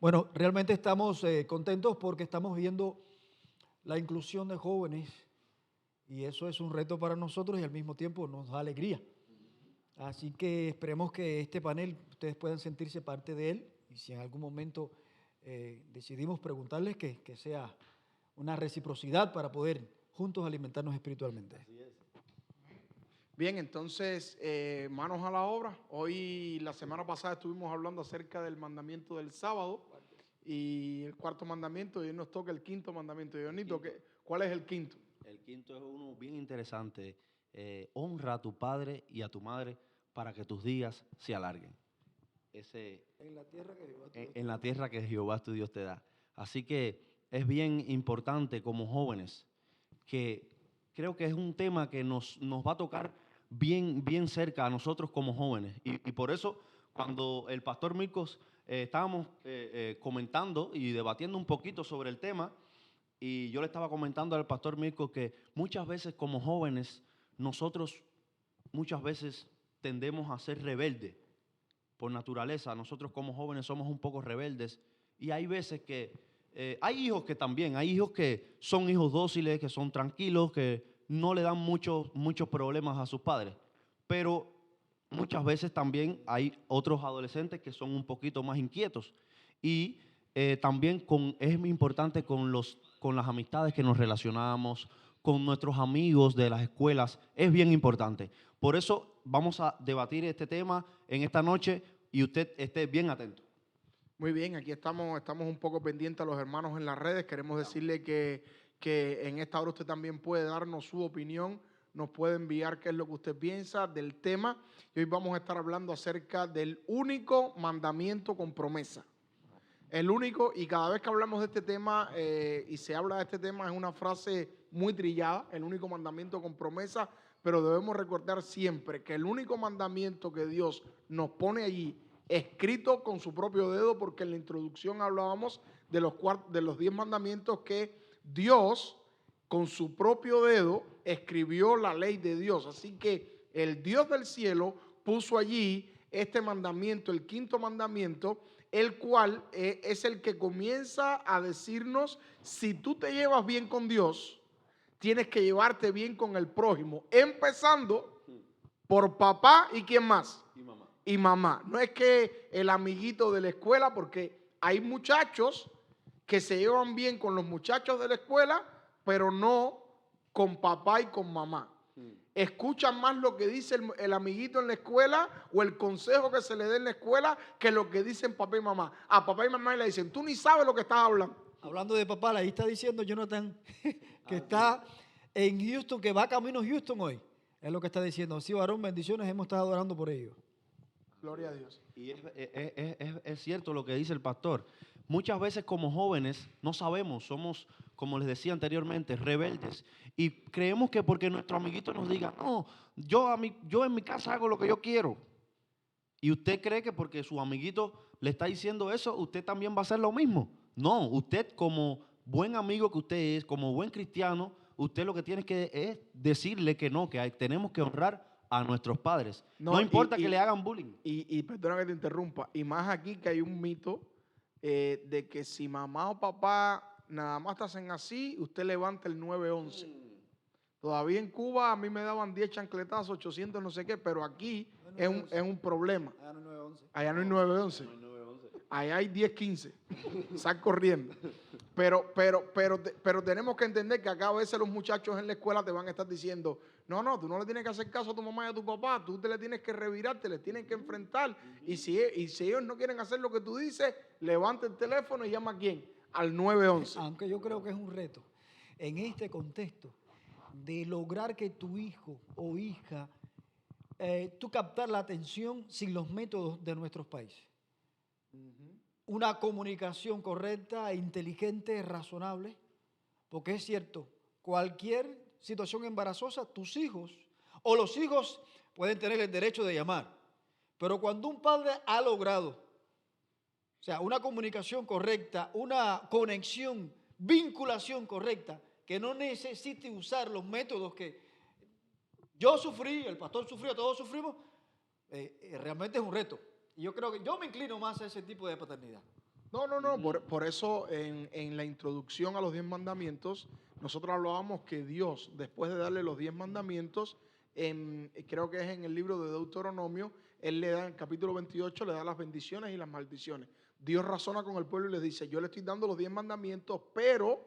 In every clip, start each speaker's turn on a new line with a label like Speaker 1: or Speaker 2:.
Speaker 1: Bueno, realmente estamos contentos porque estamos viendo la inclusión de jóvenes y eso es un reto para nosotros y al mismo tiempo nos da alegría. Así que esperemos que este panel ustedes puedan sentirse parte de él y si en algún momento decidimos preguntarles que sea una reciprocidad para poder juntos alimentarnos espiritualmente.
Speaker 2: Bien, entonces, manos a la obra. Hoy, la semana pasada estuvimos hablando acerca del mandamiento del sábado y el cuarto mandamiento, y hoy nos toca el quinto mandamiento. Dionito, ¿cuál es el quinto?
Speaker 3: El quinto es uno bien interesante. Honra a tu padre y a tu madre para que tus días se alarguen. Ese,
Speaker 1: En la tierra que Jehová tu Dios te
Speaker 3: en
Speaker 1: da.
Speaker 3: la tierra que Jehová tu Dios te da. Así que es bien importante como jóvenes que creo que es un tema que nos va a tocar bien cerca a nosotros como jóvenes. Y por eso, cuando el pastor Mircos estábamos comentando y debatiendo un poquito sobre el tema, y yo le estaba comentando al pastor Mircos que muchas veces como jóvenes, nosotros muchas veces tendemos a ser rebeldes por naturaleza. Nosotros como jóvenes somos un poco rebeldes y hay veces que hay hijos que también, hay hijos que son hijos dóciles, que son tranquilos, que no le dan muchos problemas a sus padres. Pero muchas veces también hay otros adolescentes que son un poquito más inquietos. Y también es importante con las amistades que nos relacionamos, con nuestros amigos de las escuelas, es bien importante. Por eso vamos a debatir este tema en esta noche y usted esté bien atento.
Speaker 2: Muy bien, aquí estamos un poco pendientes a los hermanos en las redes. Queremos decirle que en esta hora usted también puede darnos su opinión, nos puede enviar qué es lo que usted piensa del tema. Y hoy vamos a estar hablando acerca del único mandamiento con promesa. El único, y cada vez que hablamos de este tema y se habla de este tema, es una frase muy trillada, el único mandamiento con promesa, pero debemos recordar siempre que el único mandamiento que Dios nos pone allí, escrito con su propio dedo, porque en la introducción hablábamos de los 10 mandamientos que Dios con su propio dedo escribió la ley de Dios. Así que el Dios del cielo puso allí este mandamiento, el quinto mandamiento, el cual es el que comienza a decirnos, si tú te llevas bien con Dios, tienes que llevarte bien con el prójimo, empezando por papá y quién más.
Speaker 3: Y mamá.
Speaker 2: Y mamá. No es que el amiguito de la escuela, porque hay muchachos que se llevan bien con los muchachos de la escuela, pero no con papá y con mamá. Escuchan más lo que dice el amiguito en la escuela o el consejo que se le dé en la escuela que lo que dicen papá y mamá. A papá y mamá le dicen, tú ni sabes lo que estás hablando.
Speaker 1: Hablando de papá, ahí está diciendo Jonathan que está en Houston, que va camino a Houston hoy. Es lo que está diciendo. Sí, varón, bendiciones, hemos estado orando por ellos.
Speaker 2: Gloria a Dios.
Speaker 3: Y es cierto lo que dice el pastor. Muchas veces como jóvenes no sabemos, somos, como les decía anteriormente, rebeldes. Y creemos que porque nuestro amiguito nos diga, no, yo en mi casa hago lo que yo quiero. Y usted cree que porque su amiguito le está diciendo eso, usted también va a hacer lo mismo. No, usted como buen amigo que usted es, como buen cristiano, usted lo que tiene que es decirle que no, que tenemos que honrar a nuestros padres. No
Speaker 2: No,
Speaker 3: importa que le hagan bullying.
Speaker 2: y perdona que te interrumpa, y más aquí que hay un mito de que si mamá o papá nada más te hacen así, usted levanta el 911. Todavía en Cuba a mí me daban 10 chancletazos, 800 no sé qué, pero aquí es un problema.
Speaker 1: Ah, no, 911.
Speaker 2: Allá no hay 911. Allá hay 10-15. Sal corriendo. Pero tenemos que entender que acá a veces los muchachos en la escuela te van a estar diciendo, no, tú no le tienes que hacer caso a tu mamá y a tu papá, tú te le tienes que revirar, te le tienes que enfrentar. Y si ellos no quieren hacer lo que tú dices, levanta el teléfono y llama a quién, al 911.
Speaker 1: Aunque yo creo que es un reto en este contexto de lograr que tu hijo o hija, tú captar la atención sin los métodos de nuestros países. Una comunicación correcta, inteligente, razonable, porque es cierto, cualquier situación embarazosa, tus hijos o los hijos pueden tener el derecho de llamar, pero cuando un padre ha logrado, o sea, una comunicación correcta, una conexión, vinculación correcta, que no necesite usar los métodos que yo sufrí, el pastor sufrió, todos sufrimos, realmente es un reto. Y yo creo que yo me inclino más a ese tipo de paternidad.
Speaker 2: No, por eso en la introducción a los 10 mandamientos, nosotros hablábamos que Dios, después de darle los 10 mandamientos, creo que es en el libro de Deuteronomio, Él le da, en el capítulo 28, le da las bendiciones y las maldiciones. Dios razona con el pueblo y les dice, yo le estoy dando los 10 mandamientos, pero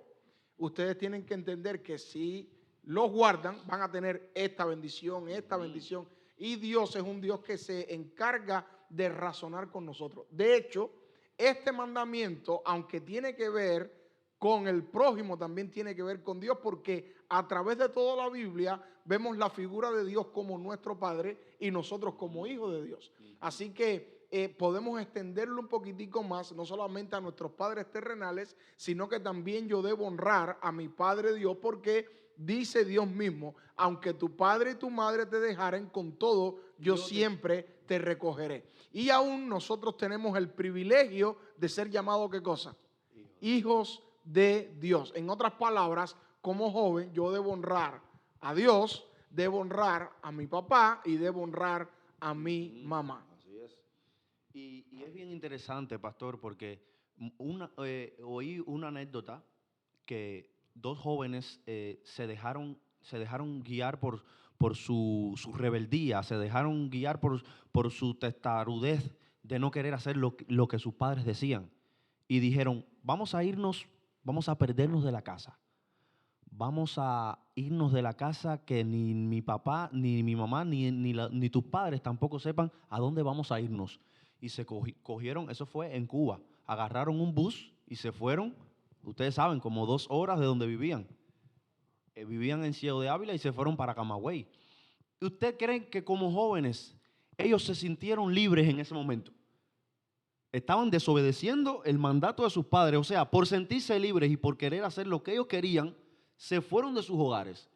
Speaker 2: ustedes tienen que entender que si los guardan, van a tener esta bendición, esta bendición. Y Dios es un Dios que se encarga de razonar con nosotros. De hecho, este mandamiento, aunque tiene que ver con el prójimo, también tiene que ver con Dios, porque a través de toda la Biblia vemos la figura de Dios como nuestro Padre y nosotros como hijos de Dios. Así que podemos extenderlo un poquitico más, no solamente a nuestros padres terrenales, sino que también yo debo honrar a mi Padre Dios, porque dice Dios mismo, aunque tu padre y tu madre te dejaren, con todo yo siempre te recogeré. Y aún nosotros tenemos el privilegio de ser llamados, ¿qué cosa? Hijos de Dios. En otras palabras, como joven yo debo honrar a Dios, debo honrar a mi papá y debo honrar a mi mamá.
Speaker 3: Así es. Y es bien interesante, pastor, porque oí una anécdota que dos jóvenes se dejaron guiar por su rebeldía, se dejaron guiar por su testarudez de no querer hacer lo que sus padres decían. Y dijeron, vamos a perdernos de la casa. Vamos a irnos de la casa, que ni mi papá, ni mi mamá, ni tus padres tampoco sepan a dónde vamos a irnos. Y se cogieron, eso fue en Cuba, agarraron un bus y se fueron, ustedes saben, como 2 horas de donde vivían. Vivían en Ciego de Ávila y se fueron para Camagüey. ¿Usted cree que como jóvenes ellos se sintieron libres en ese momento? Estaban desobedeciendo el mandato de sus padres, o sea, por sentirse libres y por querer hacer lo que ellos querían, se fueron de sus hogares,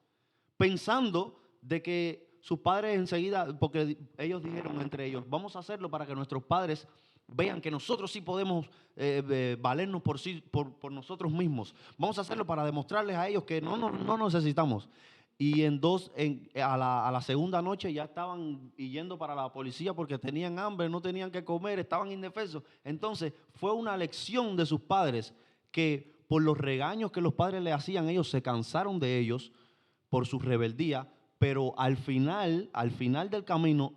Speaker 3: pensando de que sus padres enseguida, porque ellos dijeron entre ellos, vamos a hacerlo para que nuestros padres vean que nosotros sí podemos valernos por nosotros mismos. Vamos a hacerlo para demostrarles a ellos que no necesitamos. Y a la segunda noche ya estaban yendo para la policía porque tenían hambre, no tenían que comer, estaban indefensos. Entonces fue una lección de sus padres que por los regaños que los padres le hacían, ellos se cansaron de ellos por su rebeldía, pero al final del camino,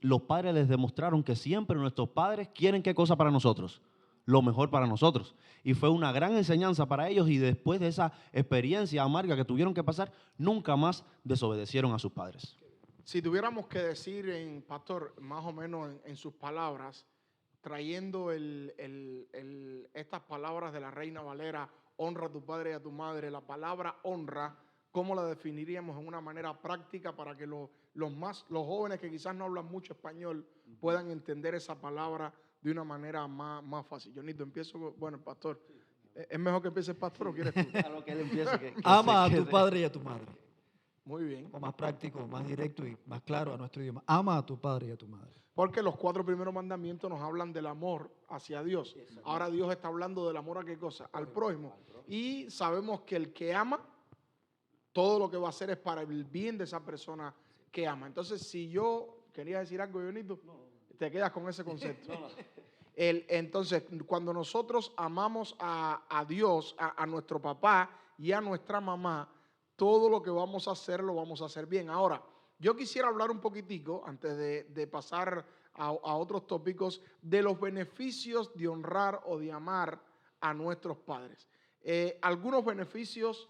Speaker 3: los padres les demostraron que siempre nuestros padres quieren qué cosa para nosotros, lo mejor para nosotros. Y fue una gran enseñanza para ellos, y después de esa experiencia amarga que tuvieron que pasar, nunca más desobedecieron a sus padres.
Speaker 2: Si tuviéramos que decir, pastor, más o menos en sus palabras, trayendo estas palabras de la Reina Valera, honra a tu padre y a tu madre, la palabra honra, ¿cómo la definiríamos en una manera práctica para que los jóvenes que quizás no hablan mucho español puedan entender esa palabra de una manera más fácil? Jonito, empiezo, bueno, el pastor. ¿Es mejor que empiece el pastor o quieres tú?
Speaker 3: Claro que él empiece.
Speaker 1: Ama a tu padre y a tu madre.
Speaker 2: Muy bien.
Speaker 1: Más práctico, más directo y más claro a nuestro idioma. Ama a tu padre y a tu madre.
Speaker 2: Porque los 4 primeros mandamientos nos hablan del amor hacia Dios. Ahora Dios está hablando del amor a qué cosa? Al prójimo. Y sabemos que el que ama, todo lo que va a hacer es para el bien de esa persona que ama. Entonces, si yo quería decir algo, Jonito, te quedas con ese concepto. Entonces, cuando nosotros amamos a Dios, a nuestro papá y a nuestra mamá, todo lo que vamos a hacer lo vamos a hacer bien. Ahora, yo quisiera hablar un poquitico, antes de pasar a otros tópicos, de los beneficios de honrar o de amar a nuestros padres. Algunos beneficios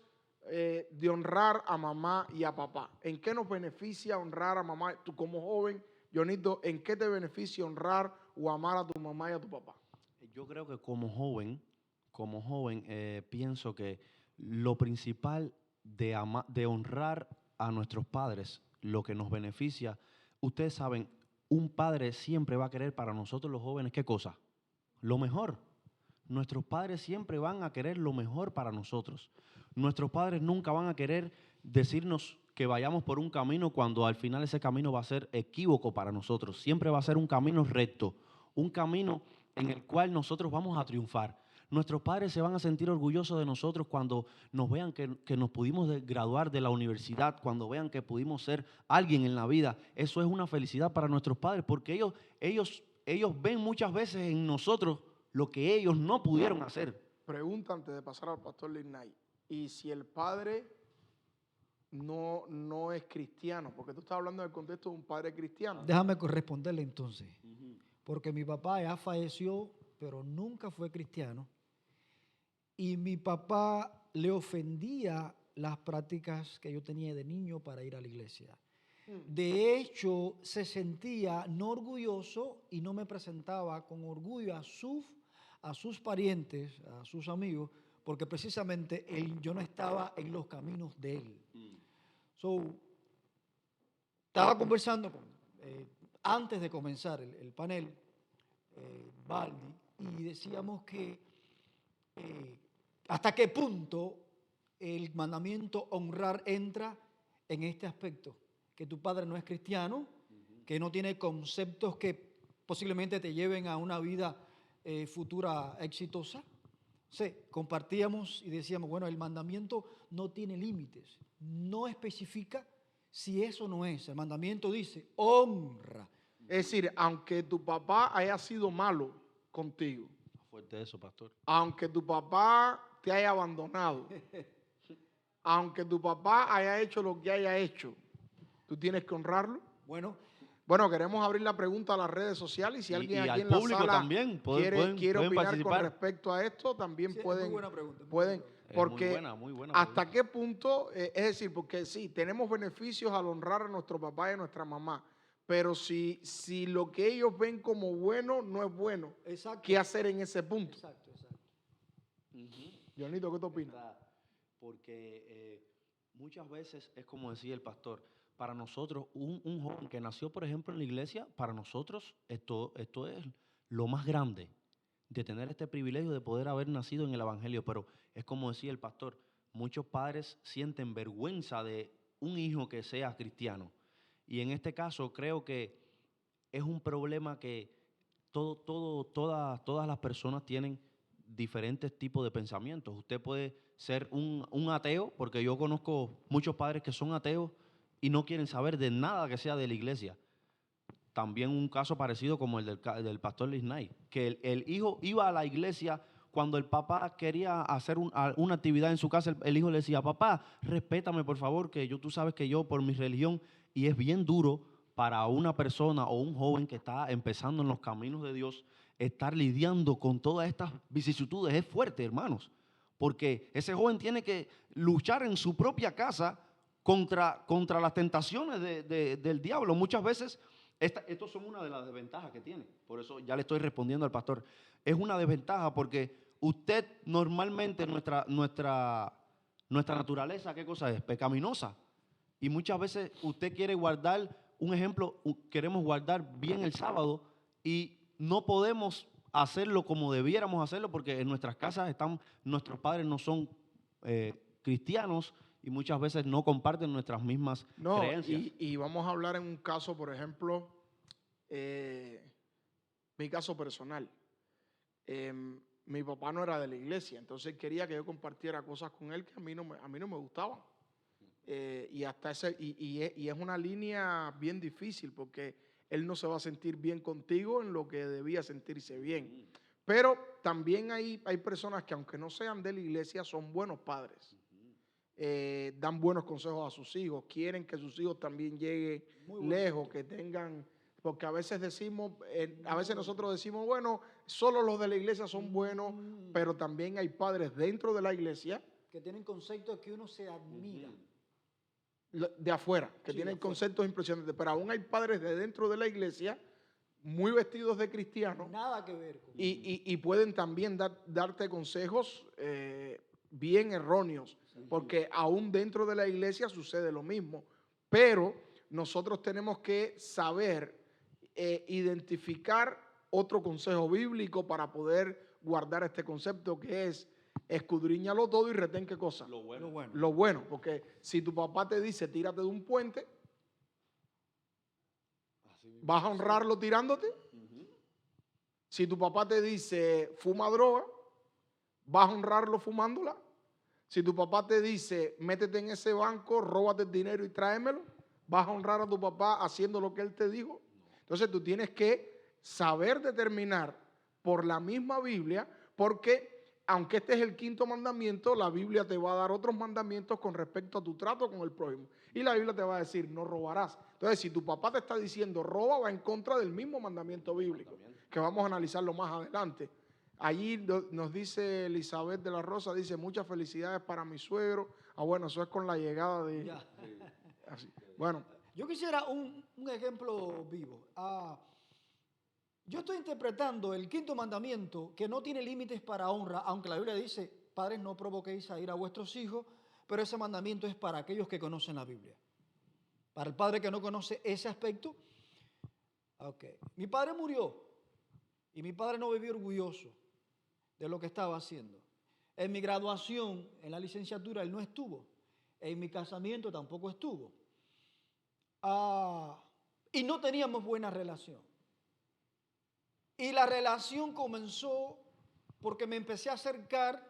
Speaker 2: de honrar a mamá y a papá. ¿En qué nos beneficia honrar a mamá? Tú como joven, Jonito, ¿en qué te beneficia honrar o amar a tu mamá y a tu papá?
Speaker 3: Yo creo que como joven, pienso que lo principal de honrar a nuestros padres, lo que nos beneficia, ustedes saben, un padre siempre va a querer para nosotros los jóvenes, ¿qué cosa? Lo mejor. Nuestros padres siempre van a querer lo mejor para nosotros. Nuestros padres nunca van a querer decirnos que vayamos por un camino cuando al final ese camino va a ser equívoco para nosotros. Siempre va a ser un camino recto, un camino en el cual nosotros vamos a triunfar. Nuestros padres se van a sentir orgullosos de nosotros cuando nos vean que nos pudimos graduar de la universidad, cuando vean que pudimos ser alguien en la vida. Eso es una felicidad para nuestros padres, porque ellos ven muchas veces en nosotros lo que ellos no pudieron hacer.
Speaker 2: Pregunta antes de pasar al pastor Lignay. ¿Y si el padre no es cristiano? Porque tú estás hablando del contexto de un padre cristiano.
Speaker 1: Déjame responderle entonces. Porque mi papá ya falleció, pero nunca fue cristiano. Y mi papá le ofendía las prácticas que yo tenía de niño para ir a la iglesia. De hecho, se sentía no orgulloso y no me presentaba con orgullo a sus parientes, a sus amigos, porque precisamente yo no estaba en los caminos de él. Estaba conversando antes de comenzar el panel, Baldi, y decíamos que hasta qué punto el mandamiento honrar entra en este aspecto, que tu padre no es cristiano, que no tiene conceptos que posiblemente te lleven a una vida futura exitosa. Sí, compartíamos y decíamos, bueno, el mandamiento no tiene límites, no especifica si eso no es. El mandamiento dice, honra.
Speaker 2: Es decir, aunque tu papá haya sido malo contigo,
Speaker 3: Fuerte eso, pastor.
Speaker 2: aunque tu papá te haya abandonado, aunque tu papá haya hecho lo que haya hecho, ¿tú tienes que honrarlo? Bueno, queremos abrir la pregunta a las redes sociales y si alguien
Speaker 3: y
Speaker 2: aquí
Speaker 3: al
Speaker 2: en la
Speaker 3: público
Speaker 2: sala
Speaker 3: también
Speaker 2: quiere
Speaker 3: pueden
Speaker 2: opinar
Speaker 3: participar.
Speaker 2: con respecto a esto, también
Speaker 1: Sí,
Speaker 2: pueden.
Speaker 1: es muy buena pregunta,
Speaker 2: pueden
Speaker 3: Es
Speaker 2: porque
Speaker 3: muy buena
Speaker 2: hasta
Speaker 3: pregunta.
Speaker 2: qué punto, es decir, porque sí, tenemos beneficios al honrar a nuestro papá y a nuestra mamá, pero si lo que ellos ven como bueno no es bueno,
Speaker 1: Exacto.
Speaker 2: ¿qué hacer en ese punto?
Speaker 1: Exacto.
Speaker 2: Dionito, ¿qué te opinas?
Speaker 3: Porque muchas veces es como decía el pastor, para nosotros, un joven que nació, por ejemplo, en la iglesia, para nosotros esto es lo más grande, de tener este privilegio de poder haber nacido en el Evangelio. Pero es como decía el pastor, muchos padres sienten vergüenza de un hijo que sea cristiano. Y en este caso creo que es un problema que todas las personas tienen diferentes tipos de pensamientos. Usted puede ser un ateo, porque yo conozco muchos padres que son ateos y no quieren saber de nada que sea de la iglesia. También un caso parecido como el del pastor Lignay, que el hijo iba a la iglesia cuando el papá quería hacer una actividad en su casa. El hijo le decía, papá, respétame por favor, que tú sabes que yo por mi religión, y es bien duro para una persona o un joven que está empezando en los caminos de Dios, estar lidiando con todas estas vicisitudes. Es fuerte, hermanos, porque ese joven tiene que luchar en su propia casa contra las tentaciones del diablo. Muchas veces, esto son una de las desventajas que tiene. Por eso ya le estoy respondiendo al pastor. Es una desventaja porque usted normalmente, nuestra naturaleza, ¿qué cosa es? Pecaminosa. Y muchas veces usted quiere guardar, un ejemplo, queremos guardar bien el sábado y no podemos hacerlo como debiéramos hacerlo porque en nuestras casas nuestros padres no son cristianos y muchas veces no comparten nuestras mismas creencias.
Speaker 2: Y vamos a hablar en un caso, por ejemplo, mi caso personal. Mi papá no era de la iglesia, entonces quería que yo compartiera cosas con él que a mí no me gustaban. Y es una línea bien difícil porque él no se va a sentir bien contigo en lo que debía sentirse bien. Pero también hay personas que aunque no sean de la iglesia son buenos padres. Dan buenos consejos a sus hijos, quieren que sus hijos también lleguen lejos, que tengan, porque a veces nosotros decimos, bueno, solo los de la iglesia son buenos, pero también hay padres dentro de la iglesia
Speaker 1: que tienen conceptos que uno se admira.
Speaker 2: De afuera, que tienen conceptos impresionantes, pero aún hay padres de dentro de la iglesia muy vestidos de cristianos.
Speaker 1: Nada que ver con
Speaker 2: y pueden también darte consejos bien erróneos, porque aún dentro de la iglesia sucede lo mismo. Pero nosotros tenemos que saber identificar otro consejo bíblico para poder guardar este concepto que es escudriñalo todo y retén ¿qué cosa?
Speaker 3: Lo bueno.
Speaker 2: Lo bueno, porque si tu papá te dice tírate de un puente, ¿vas a honrarlo tirándote? Si tu papá te dice fuma droga, ¿vas a honrarlo fumándola? Si tu papá te dice métete en ese banco, róbate el dinero y tráemelo, ¿vas a honrar a tu papá haciendo lo que él te dijo? Entonces tú tienes que saber determinar por la misma Biblia, porque aunque este es el quinto mandamiento, la Biblia te va a dar otros mandamientos con respecto a tu trato con el prójimo. Y la Biblia te va a decir, no robarás. Entonces, si tu papá te está diciendo roba, va en contra del mismo mandamiento bíblico, que vamos a analizarlo más adelante. Allí nos dice Elizabeth de la Rosa, dice, muchas felicidades para mi suegro. Ah, bueno, eso es con la llegada de...
Speaker 1: Ya.
Speaker 2: Así. Bueno,
Speaker 1: Yo quisiera un ejemplo vivo. Yo estoy interpretando el quinto mandamiento que no tiene límites para honra, aunque la Biblia dice, padres, no provoquéis a ir a vuestros hijos, pero ese mandamiento es para aquellos que conocen la Biblia. Para el padre que no conoce ese aspecto, ok. Mi padre murió y mi padre no vivió orgulloso de lo que estaba haciendo. En mi graduación, en la licenciatura, él no estuvo. En mi casamiento tampoco estuvo. Y no teníamos buena relación. Y la relación comenzó porque me empecé a acercar,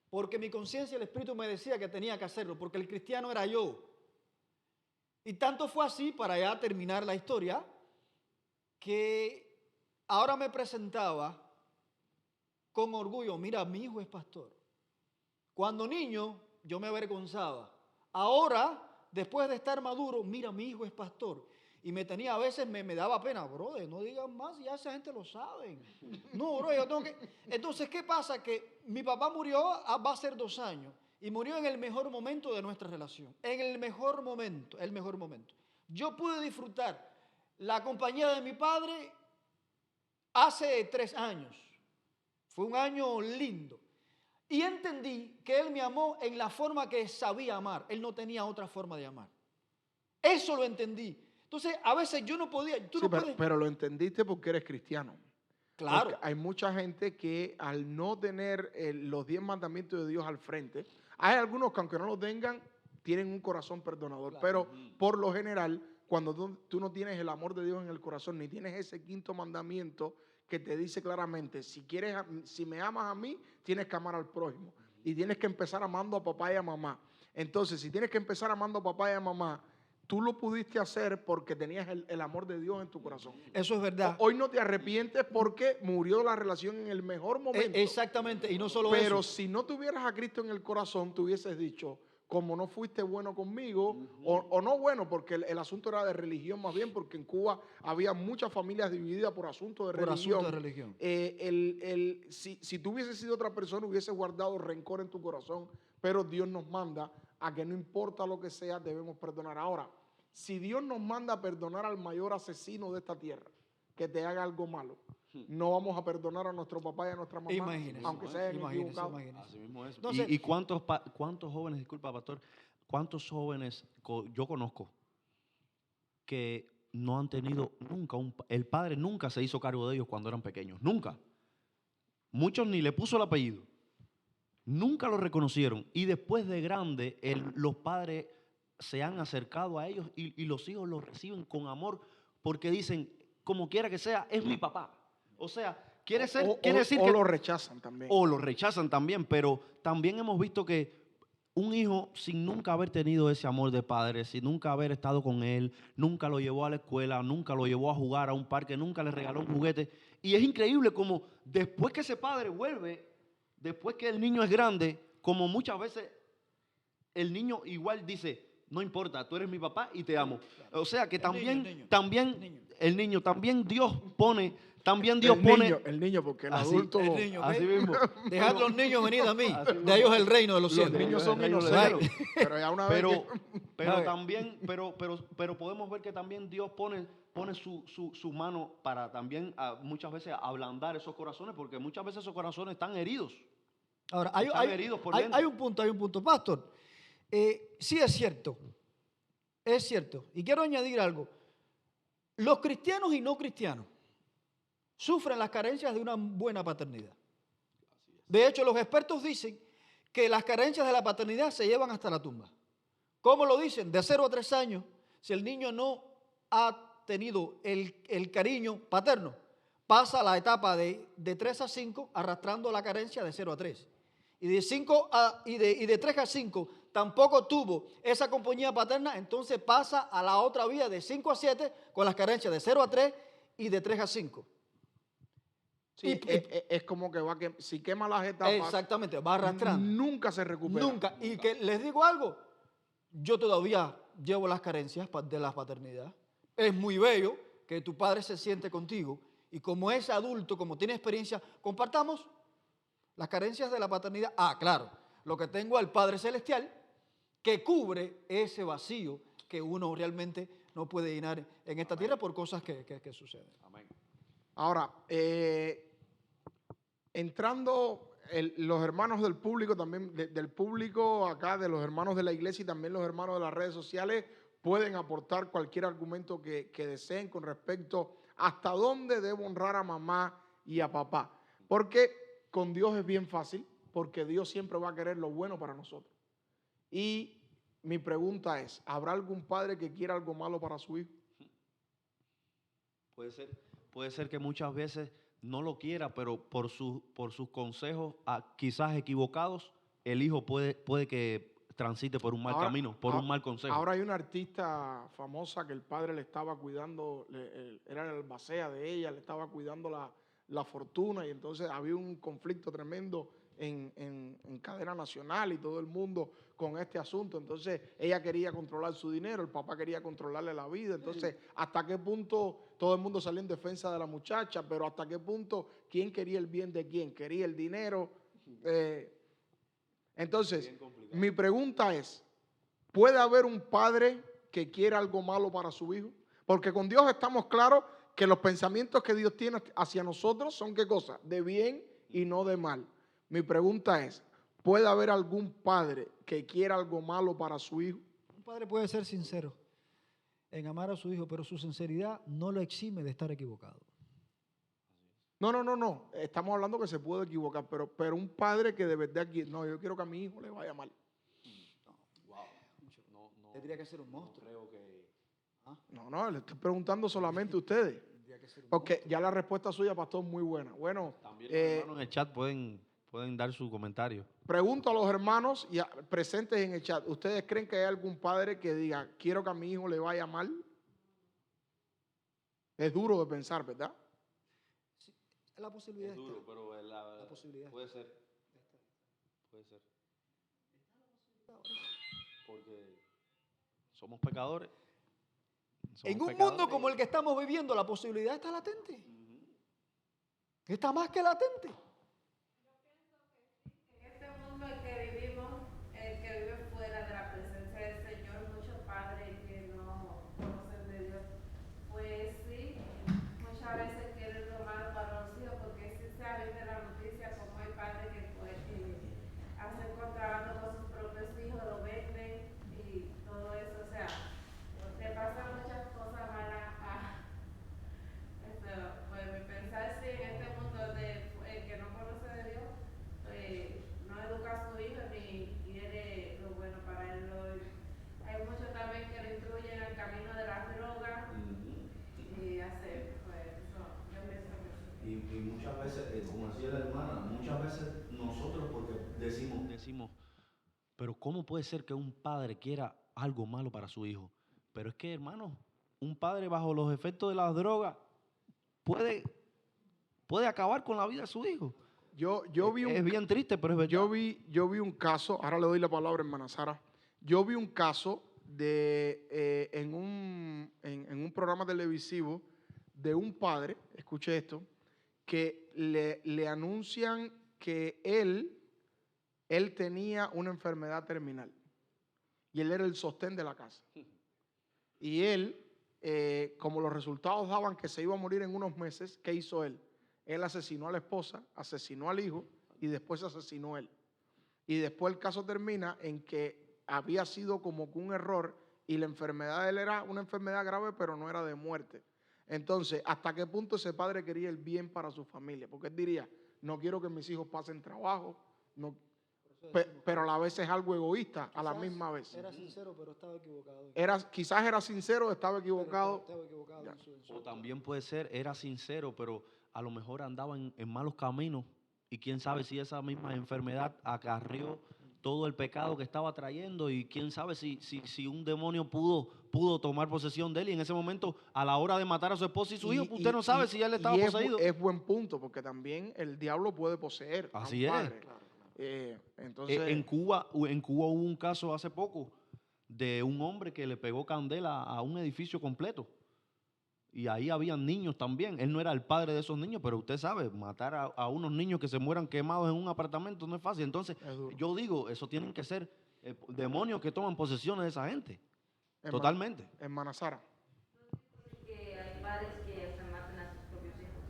Speaker 1: porque mi conciencia y el Espíritu me decía que tenía que hacerlo, porque el cristiano era yo. Y tanto fue así, para ya terminar la historia, que ahora me presentaba con orgullo, mira, mi hijo es pastor. Cuando niño yo me avergonzaba. Ahora, después de estar maduro, mira, mi hijo es pastor. Y me tenía, a veces me daba pena, brother, no digan más, ya esa gente lo sabe. No, bro, yo tengo que... Entonces, ¿qué pasa? Que mi papá murió, va a ser 2 años, y murió en el mejor momento de nuestra relación. En el mejor momento, el mejor momento. Yo pude disfrutar la compañía de mi padre hace 3 años. Fue un año lindo. Y entendí que él me amó en la forma que sabía amar. Él no tenía otra forma de amar. Eso lo entendí. Entonces, a veces yo no podía. Tú
Speaker 2: sí,
Speaker 1: no puedes.
Speaker 2: pero lo entendiste porque eres cristiano.
Speaker 1: Claro.
Speaker 2: Porque hay mucha gente que al no tener los 10 mandamientos de Dios al frente, hay algunos que aunque no los tengan, tienen un corazón perdonador.
Speaker 1: Claro.
Speaker 2: Pero por lo general, cuando tú no tienes el amor de Dios en el corazón, ni tienes ese quinto mandamiento que te dice claramente, si me amas a mí, tienes que amar al prójimo. Y tienes que empezar amando a papá y a mamá. Entonces, si tienes que empezar amando a papá y a mamá, tú lo pudiste hacer porque tenías el amor de Dios en tu corazón.
Speaker 1: Eso es verdad.
Speaker 2: Hoy no te arrepientes porque murió la relación en el mejor momento.
Speaker 1: Exactamente, y no solo
Speaker 2: Pero
Speaker 1: eso.
Speaker 2: si no tuvieras a Cristo en el corazón, tú hubieses dicho, como no fuiste bueno conmigo, o no bueno, porque el asunto era de religión más bien, porque en Cuba había muchas familias divididas por asuntos de religión.
Speaker 1: Asunto de religión.
Speaker 2: Si tú hubieses sido otra persona, hubieses guardado rencor en tu corazón, pero Dios nos manda a que no importa lo que sea, debemos perdonar. Ahora, si Dios nos manda a perdonar al mayor asesino de esta tierra, que te haga algo malo, no vamos a perdonar a nuestro papá y a nuestra mamá,
Speaker 1: Imagínese,
Speaker 2: aunque se hayan equivocado.
Speaker 1: imagínese.
Speaker 3: Así mismo es.
Speaker 1: Entonces-
Speaker 3: ¿Y cuántos jóvenes, disculpa, pastor, cuántos jóvenes yo conozco que no han tenido nunca, el padre nunca se hizo cargo de ellos cuando eran pequeños? Nunca. Muchos ni le puso el apellido. Nunca lo reconocieron. Y después de grande, los padres se han acercado a ellos y los hijos los reciben con amor porque dicen, como quiera que sea, es mi papá. O sea, quiere decir
Speaker 2: o
Speaker 3: que...
Speaker 2: lo rechazan también.
Speaker 3: O lo rechazan también, pero también hemos visto que un hijo sin nunca haber tenido ese amor de padre, sin nunca haber estado con él, nunca lo llevó a la escuela, nunca lo llevó a jugar a un parque, nunca le regaló un juguete. Y es increíble como después que ese padre vuelve, después que el niño es grande, como muchas veces el niño igual dice, no importa, tú eres mi papá y te amo. O sea que también Dios pone...
Speaker 2: El niño, porque el adulto...
Speaker 1: El niño,
Speaker 3: así
Speaker 1: ¿ve?
Speaker 3: mismo.
Speaker 1: Dejad los niños venir a mí.
Speaker 3: Así
Speaker 1: De ellos el reino de los
Speaker 2: Los
Speaker 1: cielos.
Speaker 2: niños son
Speaker 3: el reino de
Speaker 2: inocentes.
Speaker 3: Dios.
Speaker 2: Pero ya una vez
Speaker 3: Pero
Speaker 1: ¿Sabe?
Speaker 3: también, pero podemos ver que también Dios pone su mano para también muchas veces ablandar esos corazones, porque muchas veces esos corazones están heridos.
Speaker 1: Ahora,
Speaker 3: Están heridos por dentro.
Speaker 1: hay un punto. Pastor, sí es cierto. Es cierto. Y quiero añadir algo. Los cristianos y no cristianos sufren las carencias de una buena paternidad. De hecho, los expertos dicen que las carencias de la paternidad se llevan hasta la tumba. ¿Cómo lo dicen? De 0 a 3 años, si el niño no ha tenido el cariño paterno, pasa a la etapa de 3 a 5 arrastrando la carencia de 0 a 3. Y de 3 a 5 tampoco tuvo esa compañía paterna, entonces pasa a la otra vía de 5 a 7 con las carencias de 0 a 3 y de 3 a 5.
Speaker 2: Sí,
Speaker 1: Y-
Speaker 2: es como que si quema las etapas,
Speaker 1: exactamente, va arrastrando.
Speaker 2: nunca se recupera.
Speaker 1: Nunca. Y que les digo algo, yo todavía llevo las carencias de la paternidad. Es muy bello que tu padre se siente contigo y como es adulto, como tiene experiencia, compartamos las carencias de la paternidad. Ah, claro, lo que tengo al Padre Celestial que cubre ese vacío que uno realmente no puede llenar en esta tierra por cosas que suceden.
Speaker 3: Amén.
Speaker 2: Ahora, entrando los hermanos del público, también del público acá, de los hermanos de la iglesia y también los hermanos de las redes sociales, pueden aportar cualquier argumento que deseen con respecto hasta dónde debo honrar a mamá y a papá. Porque con Dios es bien fácil, porque Dios siempre va a querer lo bueno para nosotros. Y mi pregunta es, ¿habrá algún padre que quiera algo malo para su hijo?
Speaker 3: Puede ser que muchas veces no lo quiera, pero por sus consejos, quizás equivocados, el hijo puede que transite por un mal camino, por un mal consejo.
Speaker 2: Ahora hay una artista famosa que el padre le estaba cuidando, era el albacea de ella, le estaba cuidando la fortuna y entonces había un conflicto tremendo en cadena nacional y todo el mundo con este asunto. Entonces ella quería controlar su dinero, el papá quería controlarle la vida. Entonces, ¿hasta qué punto todo el mundo salió en defensa de la muchacha? Pero ¿hasta qué punto quién quería el bien de quién? ¿Quería el dinero? Entonces, mi pregunta es, ¿puede haber un padre que quiera algo malo para su hijo? Porque con Dios estamos claros que los pensamientos que Dios tiene hacia nosotros son ¿qué cosa? De bien y no de mal. Mi pregunta es, ¿puede haber algún padre que quiera algo malo para su hijo?
Speaker 1: Un padre puede ser sincero en amar a su hijo, pero su sinceridad no lo exime de estar equivocado.
Speaker 2: No. Estamos hablando que se puede equivocar, pero un padre que de verdad quiere, no, yo quiero que a mi hijo le vaya mal.
Speaker 1: Tendría que ser un monstruo.
Speaker 3: Creo que
Speaker 2: No, le estoy preguntando solamente a ustedes.
Speaker 1: Tendría que ser un
Speaker 2: Porque
Speaker 1: monstruo.
Speaker 2: ya la respuesta suya, pastor, muy buena. Bueno,
Speaker 3: también los hermanos en el chat pueden dar su comentario.
Speaker 2: pregunto a los hermanos presentes en el chat. ¿Ustedes creen que hay algún padre que diga, quiero que a mi hijo le vaya mal? Es duro de pensar, ¿verdad?
Speaker 1: Sí, la posibilidad
Speaker 3: Es duro,
Speaker 1: está.
Speaker 3: pero
Speaker 1: La posibilidad.
Speaker 3: puede ser. Puede ser. Porque somos pecadores.
Speaker 1: En
Speaker 3: Somos
Speaker 1: un mundo
Speaker 3: pecadores
Speaker 1: como el que estamos viviendo, la posibilidad está latente. Está más que latente.
Speaker 4: En este mundo en que vivimos, el que vive fuera de la presencia del Señor, muchos padres que no conocen de Dios, pues sí, muchas veces quieren lo malo para los hijos, porque sí se ha visto en la noticia como hay padres que pues, hacen contrabando con sus propios hijos, lo venden y todo eso, o sea, le pasan muchas cosas malas a pues pensar si en este mundo de el que no conoce de Dios no educa a su hijo ni quiere lo bueno para él. Hay muchos también que lo instruyen al camino de las drogas y hacer pues eso. Yo pienso que sí.
Speaker 3: Y muchas veces, como decía la hermana, muchas veces nosotros porque decimos, pero ¿cómo puede ser que un padre quiera algo malo para su hijo? Pero es que, hermano, un padre bajo los efectos de las drogas puede acabar con la vida de su hijo.
Speaker 2: Yo vi
Speaker 3: Es bien triste, pero es verdad.
Speaker 2: yo vi un caso, ahora le doy la palabra, hermana Sara. Yo vi un caso en un programa televisivo de un padre, escuche esto, que le anuncian que él tenía una enfermedad terminal y él era el sostén de la casa. Y él, como los resultados daban que se iba a morir en unos meses, ¿qué hizo él? Él asesinó a la esposa, asesinó al hijo y después asesinó él. Y después el caso termina en que había sido como que un error y la enfermedad de él era una enfermedad grave, pero no era de muerte. Entonces, ¿hasta qué punto ese padre quería el bien para su familia? Porque él diría, no quiero que mis hijos pasen trabajo, no, pero a la vez es algo egoísta, a la misma vez.
Speaker 1: Era sincero, pero estaba equivocado.
Speaker 2: Quizás era sincero, estaba
Speaker 1: Pero
Speaker 2: equivocado.
Speaker 1: estaba equivocado
Speaker 2: Ya.
Speaker 1: en su
Speaker 3: O también puede ser, era sincero, pero a lo mejor andaba en malos caminos y quién sabe si esa misma enfermedad acarrió todo el pecado que estaba trayendo y quién sabe si un demonio pudo tomar posesión de él y en ese momento a la hora de matar a su esposa y su hijo, usted no sabe si él estaba poseído.
Speaker 2: Es buen punto porque también el diablo puede poseer
Speaker 3: Así
Speaker 2: a un
Speaker 3: es.
Speaker 2: padre. Entonces,
Speaker 3: En Cuba hubo un caso hace poco de un hombre que le pegó candela a un edificio completo. Y ahí habían niños también. Él no era el padre de esos niños, pero usted sabe, matar a unos niños que se mueran quemados en un apartamento no es fácil. Entonces,
Speaker 2: es duro.
Speaker 3: yo digo, eso tienen que ser demonios que toman posesiones de esa gente.
Speaker 2: Hermana-
Speaker 3: Totalmente.
Speaker 2: Hermana Sara.
Speaker 5: Que hay padres que hasta matan a sus propios hijos,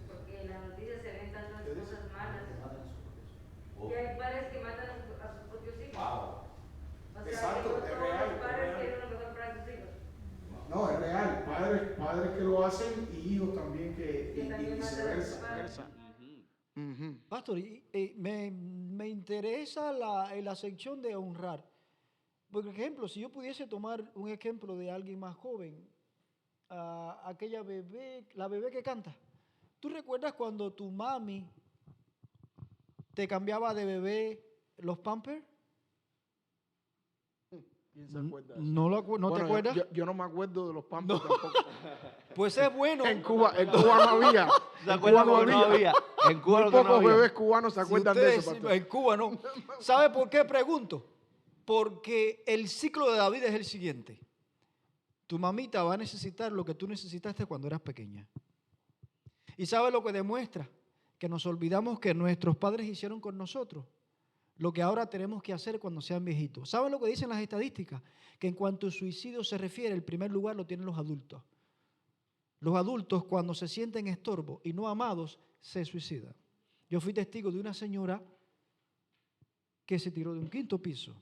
Speaker 5: porque en las noticias se ven tantas cosas malas. Que hay padres que matan a sus propios hijos. O sea,
Speaker 2: Exacto,
Speaker 5: que no
Speaker 2: es
Speaker 5: todos
Speaker 2: real,
Speaker 5: los
Speaker 2: es
Speaker 5: padres
Speaker 2: real.
Speaker 5: quieren lo mejor para sus hijos.
Speaker 2: No, es real. Padres que lo hacen y hijos también
Speaker 5: Que también matan a sus padres.
Speaker 2: Ujú.
Speaker 1: Pastor, me interesa en la sección de honrar. Por ejemplo, si yo pudiese tomar un ejemplo de alguien más joven, aquella bebé, la bebé que canta. ¿Tú recuerdas cuando tu mami te cambiaba de bebé los Pampers?
Speaker 2: ¿Quién se acuerda de eso?
Speaker 1: ¿No te
Speaker 2: Bueno,
Speaker 1: acuerdas?
Speaker 2: Yo no me acuerdo de los Pampers
Speaker 1: No.
Speaker 2: tampoco.
Speaker 1: Pues es bueno.
Speaker 2: En Cuba no había.
Speaker 3: ¿Se
Speaker 2: En
Speaker 3: acuerdan
Speaker 2: Cuba
Speaker 3: cuando no había? En Cuba
Speaker 2: Muy
Speaker 3: lo que no
Speaker 2: pocos
Speaker 3: había.
Speaker 2: bebés cubanos se
Speaker 1: Si
Speaker 2: acuerdan de
Speaker 1: ustedes-
Speaker 2: eso, pastor.
Speaker 1: en Cuba no. ¿Sabe por qué pregunto? Porque el ciclo de la vida es el siguiente. Tu mamita va a necesitar lo que tú necesitaste cuando eras pequeña. ¿Y sabe lo que demuestra? Que nos olvidamos que nuestros padres hicieron con nosotros lo que ahora tenemos que hacer cuando sean viejitos. ¿Saben lo que dicen las estadísticas? Que en cuanto a suicidio se refiere, el primer lugar lo tienen los adultos. Los adultos, cuando se sienten estorbo y no amados, se suicidan. Yo fui testigo de una señora que se tiró de un 5º piso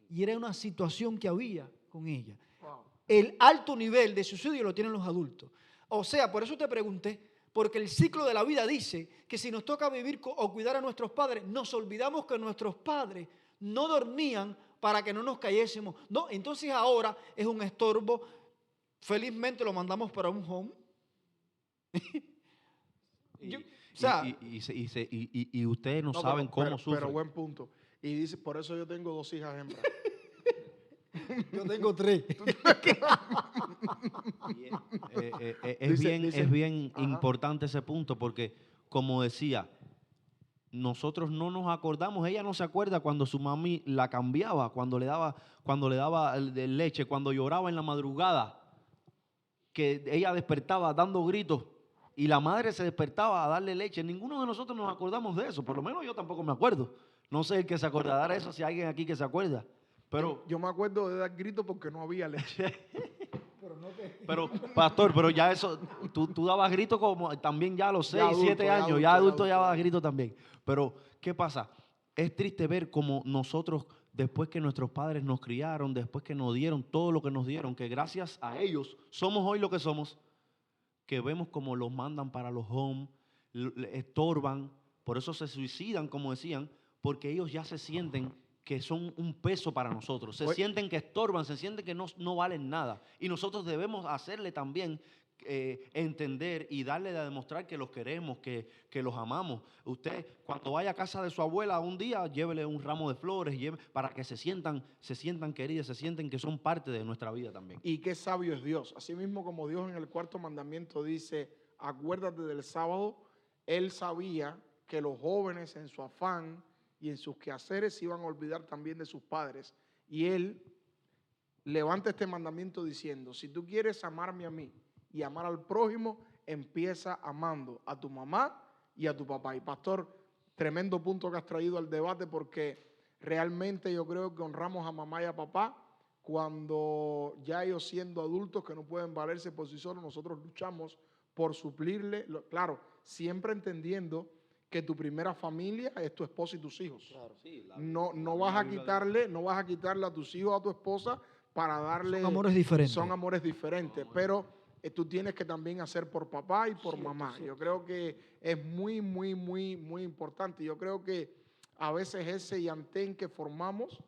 Speaker 1: y era una situación que había con ella.
Speaker 2: Wow.
Speaker 1: El alto nivel de suicidio lo tienen los adultos. O sea, por eso te pregunté, porque el ciclo de la vida dice que si nos toca vivir o cuidar a nuestros padres, nos olvidamos que nuestros padres no dormían para que no nos cayésemos. No, entonces ahora es un estorbo. Felizmente lo mandamos para un home.
Speaker 3: Y ustedes no saben cómo sufren.
Speaker 2: Pero buen punto. Y dice, por eso yo tengo 2 hijas hembras.
Speaker 1: Yo tengo 3.
Speaker 3: Es bien
Speaker 2: ajá.
Speaker 3: importante ese punto porque, como decía, nosotros no nos acordamos, ella no se acuerda cuando su mami la cambiaba, cuando le daba leche, cuando lloraba en la madrugada, que ella despertaba dando gritos y la madre se despertaba a darle leche. Ninguno de nosotros nos acordamos de eso, por lo menos yo tampoco me acuerdo. No sé el que se acordará de eso, si hay alguien aquí que se acuerda. Pero
Speaker 2: yo me acuerdo de dar gritos porque no había leche.
Speaker 3: Pero, pastor, pero ya eso, tú dabas gritos como también ya a los 6,
Speaker 2: Ya adulto,
Speaker 3: 7
Speaker 2: ya
Speaker 3: años,
Speaker 2: adulto,
Speaker 3: ya
Speaker 2: ya
Speaker 3: adulto ya
Speaker 2: adulto.
Speaker 3: dabas gritos también. Pero, ¿qué pasa? Es triste ver cómo nosotros, después que nuestros padres nos criaron, después que nos dieron todo lo que nos dieron, que gracias a ellos somos hoy lo que somos, que vemos como los mandan para los home, estorban, por eso se suicidan, como decían, porque ellos ya se sienten que son un peso para nosotros, se sienten que estorban, se sienten que no valen nada. Y nosotros debemos hacerle también entender y darle a demostrar que los queremos, que los amamos. Usted, cuando vaya a casa de su abuela un día, llévele un ramo de flores para que se sientan queridas, se sienten que son parte de nuestra vida también.
Speaker 2: Y qué sabio es Dios. Así mismo como Dios en el 4º mandamiento dice, acuérdate del sábado, Él sabía que los jóvenes en su afán y en sus quehaceres se iban a olvidar también de sus padres. Y Él levanta este mandamiento diciendo, si tú quieres amarme a mí y amar al prójimo, empieza amando a tu mamá y a tu papá. Y pastor, tremendo punto que has traído al debate porque realmente yo creo que honramos a mamá y a papá cuando ya ellos siendo adultos que no pueden valerse por sí solos, nosotros luchamos por suplirle, claro, siempre entendiendo que tu primera familia es tu esposa y tus hijos.
Speaker 3: Claro, sí,
Speaker 2: No vas a quitarle a tus hijos, a tu esposa para darle...
Speaker 1: Son amores diferentes.
Speaker 2: Son amores diferentes, pero tú tienes que también hacer por papá y por mamá. Yo creo que es muy, muy, muy, muy importante. Yo creo que a veces ese yantén que formamos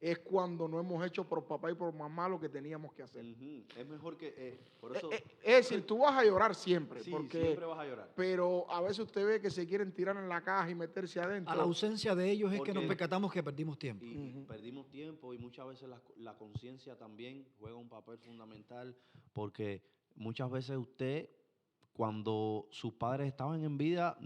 Speaker 2: es cuando no hemos hecho por papá y por mamá lo que teníamos que hacer.
Speaker 3: Ujú. Es mejor que, por eso,
Speaker 2: Es decir, tú vas a llorar siempre,
Speaker 3: sí,
Speaker 2: porque,
Speaker 3: siempre vas a llorar.
Speaker 2: pero a veces usted ve que se quieren tirar en la caja y meterse adentro.
Speaker 1: A la ausencia de ellos es que nos
Speaker 3: Porque-
Speaker 1: percatamos que perdimos tiempo.
Speaker 3: Y
Speaker 2: Ujú.
Speaker 3: perdimos tiempo y muchas veces la conciencia también juega un papel fundamental porque muchas veces usted, cuando sus padres estaban en vida,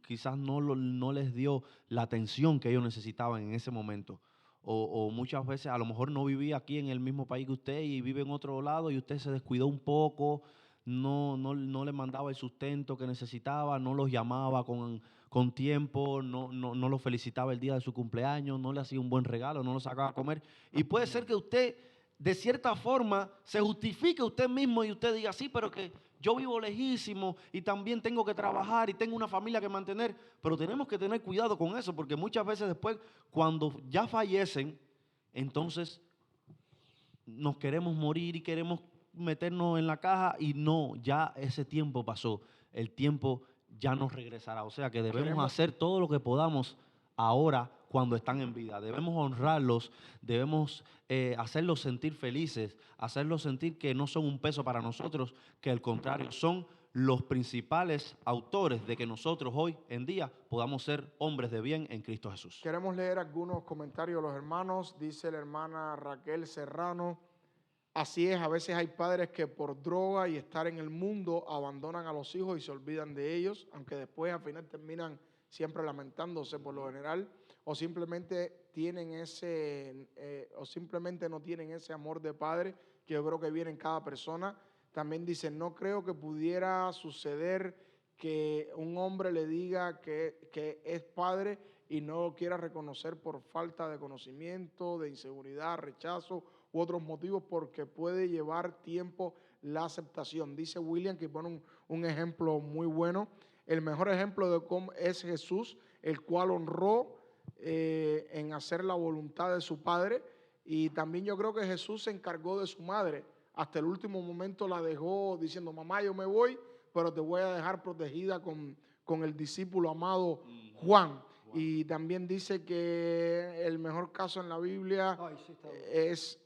Speaker 3: quizás no les dio la atención que ellos necesitaban en ese momento. O muchas veces a lo mejor no vivía aquí en el mismo país que usted y vive en otro lado y usted se descuidó un poco, no le mandaba el sustento que necesitaba, no los llamaba con tiempo, no lo felicitaba el día de su cumpleaños, no le hacía un buen regalo, no lo sacaba a comer. Y puede ser que usted, de cierta forma, se justifique usted mismo y usted diga, sí, pero que yo vivo lejísimo y también tengo que trabajar y tengo una familia que mantener. Pero tenemos que tener cuidado con eso, porque muchas veces después, cuando ya fallecen, entonces nos queremos morir y queremos meternos en la caja y no, ya ese tiempo pasó, el tiempo ya no regresará. O sea que debemos
Speaker 2: Queremos-
Speaker 3: hacer todo lo que podamos ahora cuando están en vida. Debemos honrarlos, debemos hacerlos sentir felices, hacerlos sentir que no son un peso para nosotros, que al contrario, son los principales autores de que nosotros hoy en día podamos ser hombres de bien en Cristo Jesús.
Speaker 2: Queremos leer algunos comentarios de los hermanos. Dice la hermana Raquel Serrano: así es, a veces hay padres que por droga y estar en el mundo abandonan a los hijos y se olvidan de ellos, aunque después al final terminan siempre lamentándose por lo general, o simplemente no tienen ese amor de padre que yo creo que viene en cada persona. También dice, no creo que pudiera suceder que un hombre le diga que es padre y no lo quiera reconocer por falta de conocimiento, de inseguridad, rechazo u otros motivos, porque puede llevar tiempo la aceptación. Dice William, que pone un ejemplo muy bueno. El mejor ejemplo de cómo es Jesús, el cual honró en hacer la voluntad de su Padre. Y también yo creo que Jesús se encargó de su madre. Hasta el último momento la dejó diciendo, mamá, yo me voy, pero te voy a dejar protegida con el discípulo amado Juan. Y también dice que el mejor caso en la Biblia
Speaker 1: Ay, sí, está bueno.
Speaker 2: es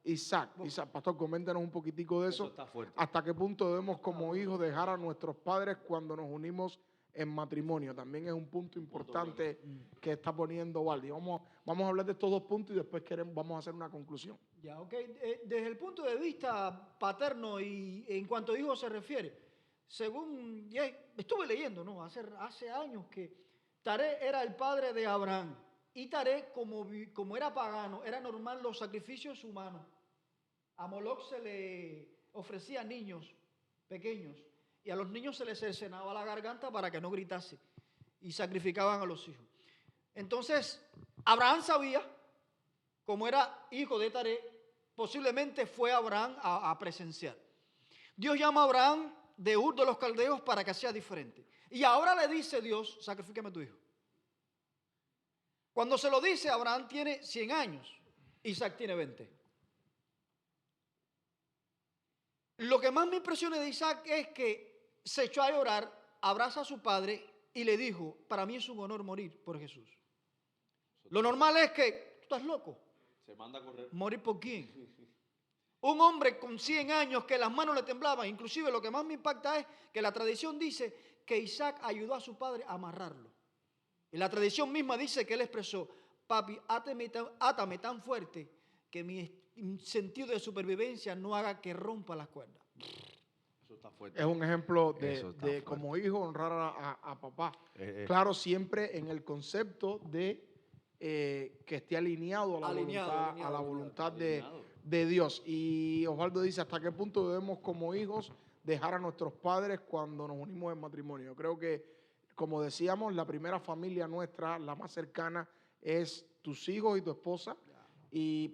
Speaker 1: Isaac.
Speaker 2: Isaac. Pastor, coméntanos un poquitico de
Speaker 3: Eso
Speaker 2: eso.
Speaker 3: está fuerte.
Speaker 2: ¿Hasta qué punto debemos como hijos dejar a nuestros padres cuando nos unimos en matrimonio? También es un punto importante que está poniendo Waldi. Vamos a hablar de estos dos puntos y después vamos a hacer una conclusión.
Speaker 1: Ya, ok. Desde el punto de vista paterno y en cuanto a hijos se refiere, según ya estuve leyendo, ¿no? Hace años que Taré era el padre de Abraham. Y Taré, como era pagano, era normal los sacrificios humanos. A Moloch se le ofrecía niños pequeños y a los niños se les cercenaba la garganta para que no gritase y sacrificaban a los hijos. Entonces, Abraham sabía, como era hijo de Taré, posiblemente fue Abraham a presenciar. Dios llama a Abraham de Ur de los Caldeos para que sea diferente. Y ahora le dice Dios, sacrifícame a tu hijo. Cuando se lo dice, Abraham tiene 100 años, Isaac tiene 20. Lo que más me impresiona de Isaac es que se echó a llorar, abraza a su padre y le dijo, para mí es un honor morir por Jesús. Lo normal es que, tú estás loco,
Speaker 3: Se manda a correr.
Speaker 1: ¿morir por quién? Un hombre con 100 años que las manos le temblaban. Inclusive lo que más me impacta es que la tradición dice que Isaac ayudó a su padre a amarrarlo. Y la tradición misma dice que él expresó, papi, átame tan fuerte que mi sentido de supervivencia no haga que rompa las cuerdas.
Speaker 3: Eso está fuerte.
Speaker 2: Es un ejemplo
Speaker 3: Eso está
Speaker 2: de
Speaker 3: fuerte.
Speaker 2: como hijo honrar a papá.
Speaker 3: Claro.
Speaker 2: Claro, siempre en el concepto de que esté alineado a la
Speaker 1: Alineado.
Speaker 2: voluntad
Speaker 3: Alineado.
Speaker 2: de Dios. Y Osvaldo dice, ¿hasta qué punto debemos como hijos dejar a nuestros padres cuando nos unimos en matrimonio? Yo creo que, como decíamos, la primera familia nuestra, la más cercana, es tus hijos y tu esposa,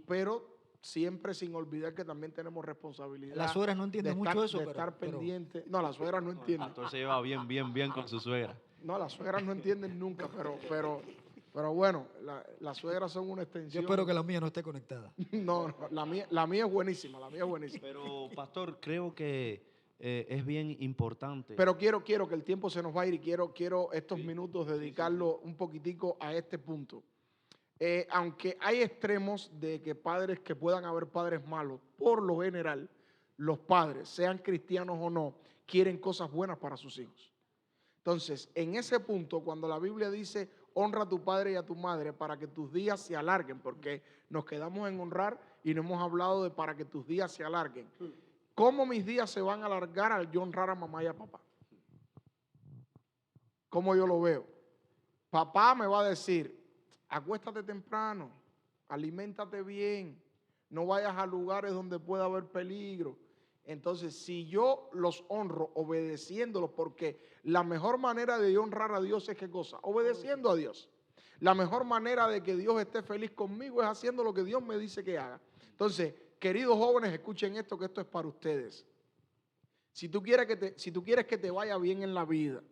Speaker 2: pero siempre sin olvidar que también tenemos responsabilidad.
Speaker 1: Las suegras no entienden mucho eso,
Speaker 2: de
Speaker 1: pero-
Speaker 2: estar
Speaker 1: pero-
Speaker 2: pendiente. No, las suegras no
Speaker 3: El
Speaker 2: entienden.
Speaker 3: pastor se lleva bien con su suegra.
Speaker 2: No, las suegras no entienden nunca, pero bueno, las suegras son una
Speaker 1: Yo
Speaker 2: extensión.
Speaker 1: espero que la mía no esté conectada.
Speaker 2: No, la mía es buenísima, la mía es buenísima.
Speaker 3: Pero, pastor, creo que es bien importante.
Speaker 2: Pero quiero que el tiempo se nos va a ir y quiero estos minutos dedicarlo un poquitico a este punto. aunque hay extremos de que padres, que puedan haber padres malos, por lo general, los padres, sean cristianos o no, quieren cosas buenas para sus hijos. Entonces, en ese punto, cuando la Biblia dice, honra a tu padre y a tu madre para que tus días se alarguen, porque nos quedamos en honrar y no hemos hablado de para que tus días se alarguen. ¿Cómo mis días se van a alargar al yo honrar a mamá y a papá? ¿Cómo yo lo veo? Papá me va a decir, acuéstate temprano, aliméntate bien, no vayas a lugares donde pueda haber peligro. Entonces, si yo los honro obedeciéndolos, porque la mejor manera de yo honrar a Dios es ¿qué cosa? Obedeciendo a Dios. La mejor manera de que Dios esté feliz conmigo es haciendo lo que Dios me dice que haga. Entonces, queridos jóvenes, escuchen esto, que esto es para ustedes. Si tú quieres que te vaya bien en la vida,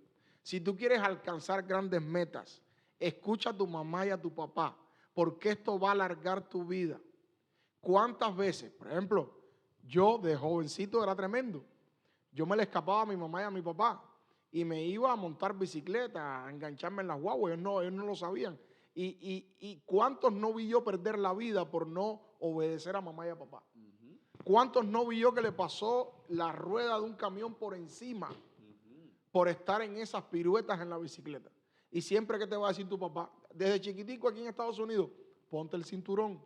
Speaker 2: si tú quieres alcanzar grandes metas, escucha a tu mamá y a tu papá, porque esto va a alargar tu vida. ¿Cuántas veces? Por ejemplo, yo de jovencito era tremendo. Yo me le escapaba a mi mamá y a mi papá y me iba a montar bicicleta, a engancharme en las guaguas, ellos no lo sabían. ¿Y cuántos no vi yo perder la vida por no obedecer a mamá y a papá? ¿Cuántos no vi yo que le pasó la rueda de un camión por encima por estar en esas piruetas en la bicicleta? Y siempre que te va a decir tu papá, desde chiquitico aquí en Estados Unidos, ponte el cinturón,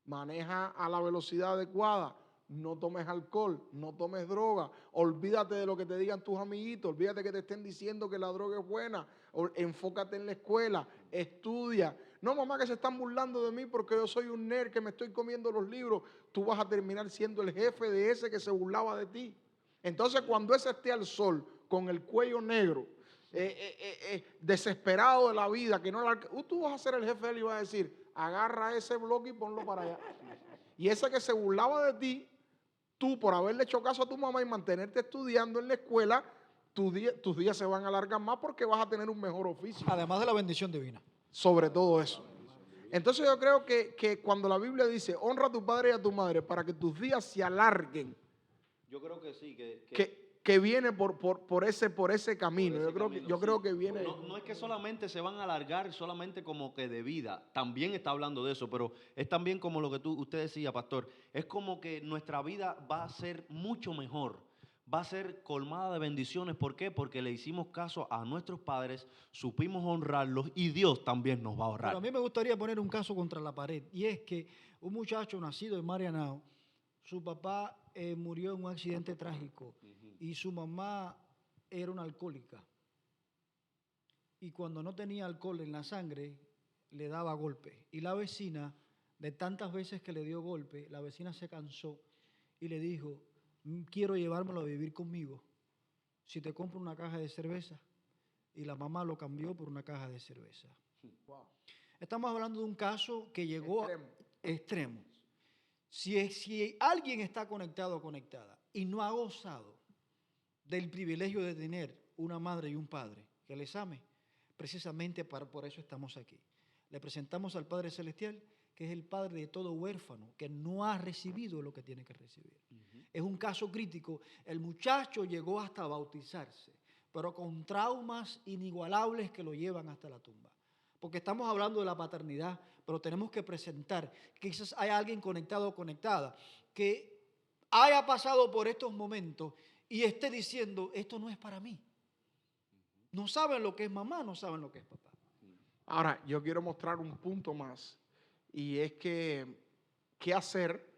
Speaker 2: maneja a la velocidad adecuada, no tomes alcohol, no tomes droga, olvídate de lo que te digan tus amiguitos, olvídate que te estén diciendo que la droga es buena, enfócate en la escuela, estudia. No, mamá, que se están burlando de mí porque yo soy un nerd, que me estoy comiendo los libros. Tú vas a terminar siendo el jefe de ese que se burlaba de ti. Entonces, cuando ese esté al sol, con el cuello negro, desesperado de la vida, que no tú vas a ser el jefe de él y vas a decir, agarra ese bloque y ponlo para allá. Y ese que se burlaba de ti, tú por haberle hecho caso a tu mamá y mantenerte estudiando en la escuela, tus días se van a alargar más porque vas a tener un mejor oficio.
Speaker 1: Además de la bendición divina.
Speaker 2: Sobre todo eso. Entonces yo creo que cuando la Biblia dice, honra a tu padre y a tu madre para que tus días se alarguen,
Speaker 3: Yo creo que sí,
Speaker 2: que viene por ese camino. Yo creo que viene.
Speaker 3: No es que solamente se van a alargar solamente como que de vida, también está hablando de eso, pero es también como lo que usted decía, pastor, es como que nuestra vida va a ser mucho mejor, va a ser colmada de bendiciones. ¿Por qué? Porque le hicimos caso a nuestros padres, supimos honrarlos y Dios también nos va a honrar.
Speaker 1: Pero a mí me gustaría poner un caso contra la pared, y es que un muchacho nacido en Marianao, su papá murió en un accidente trágico y su mamá era una alcohólica. Y cuando no tenía alcohol en la sangre, le daba golpe. Y la vecina, de tantas veces que le dio golpe, la vecina se cansó y le dijo, quiero llevármelo a vivir conmigo. Si te compro una caja de cerveza. Y la mamá lo cambió por una caja de cerveza.
Speaker 2: Wow.
Speaker 1: Estamos hablando de un caso que llegó
Speaker 2: Extremo.
Speaker 1: a extremo. Si alguien está conectado o conectada y no ha gozado del privilegio de tener una madre y un padre que les ame, precisamente por eso estamos aquí. Le presentamos al Padre Celestial, que es el padre de todo huérfano, que no ha recibido lo que tiene que recibir. Es un caso crítico. El muchacho llegó hasta bautizarse, pero con traumas inigualables que lo llevan hasta la tumba. Porque estamos hablando de la paternidad, pero tenemos que presentar que quizás hay alguien conectado o conectada que haya pasado por estos momentos y esté diciendo, esto no es para mí. No saben lo que es mamá, no saben lo que es papá.
Speaker 2: Ahora, yo quiero mostrar un punto más, y es que, ¿qué hacer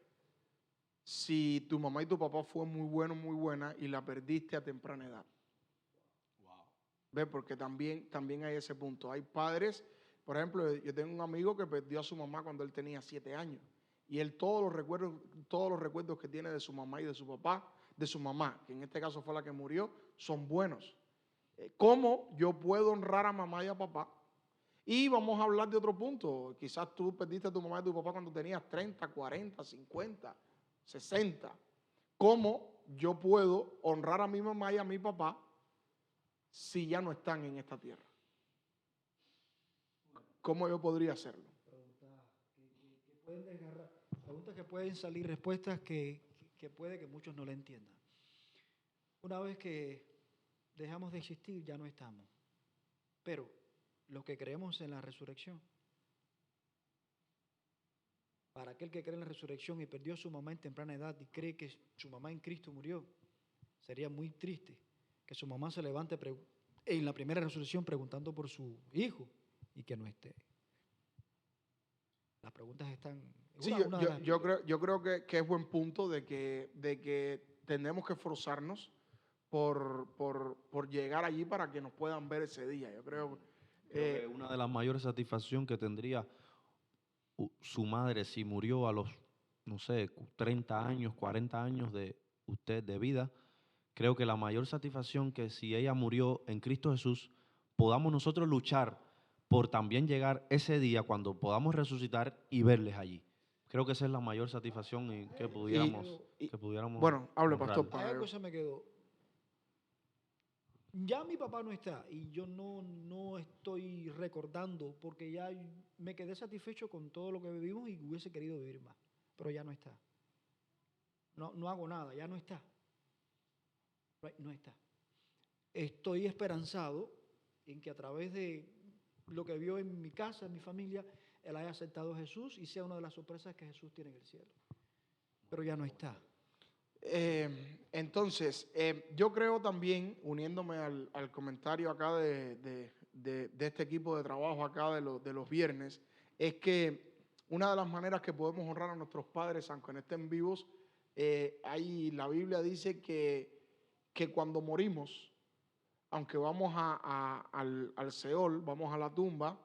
Speaker 2: si tu mamá y tu papá fue muy bueno, muy buena, y la perdiste a temprana edad? ¿Ves? Porque también hay ese punto. Hay padres, por ejemplo, yo tengo un amigo que perdió a su mamá cuando él tenía 7 años. Y él todos los recuerdos que tiene de su mamá y de su papá, de su mamá, que en este caso fue la que murió, son buenos. ¿Cómo yo puedo honrar a mamá y a papá? Y vamos a hablar de otro punto. Quizás tú perdiste a tu mamá y a tu papá cuando tenías 30, 40, 50, 60. ¿Cómo yo puedo honrar a mi mamá y a mi papá si ya no están en esta tierra? ¿Cómo yo podría hacerlo?
Speaker 1: Preguntas que pueden salir, respuestas que puede que muchos no le entiendan. Una vez que dejamos de existir, ya no estamos. Pero los que creemos en la resurrección, Para aquel que cree en la resurrección y perdió a su mamá en temprana edad y cree que su mamá en Cristo murió, sería muy triste que su mamá se levante en la primera resurrección preguntando por su hijo y que no esté. Las preguntas están...
Speaker 2: Sí,
Speaker 1: una de las-
Speaker 2: yo creo que es buen punto de que tenemos que esforzarnos por llegar allí para que nos puedan ver ese día. Yo creo,
Speaker 3: Creo que una de las mayores satisfacciones que tendría su madre si murió a los, no sé, 30 años, 40 años de usted de vida, creo que la mayor satisfacción que si ella murió en Cristo Jesús, podamos nosotros luchar por también llegar ese día cuando podamos resucitar y verles allí. Creo que esa es la mayor satisfacción que pudiéramos
Speaker 2: bueno, hable, pastor.
Speaker 3: honrarles.
Speaker 1: Hay algo que se me quedó. Ya mi papá no está y yo no estoy recordando porque ya me quedé satisfecho con todo lo que vivimos y hubiese querido vivir más, pero ya no está. No hago nada, ya no está. No está. Estoy esperanzado en que a través de lo que vio en mi casa, en mi familia, él haya aceptado a Jesús y sea una de las sorpresas que Jesús tiene en el cielo. Pero ya no está.
Speaker 2: Entonces, yo creo también, uniéndome al comentario acá de este equipo de trabajo acá de los viernes, es que una de las maneras que podemos honrar a nuestros padres, aunque no estén vivos, la Biblia dice que cuando morimos, aunque vamos al Seol, vamos a la tumba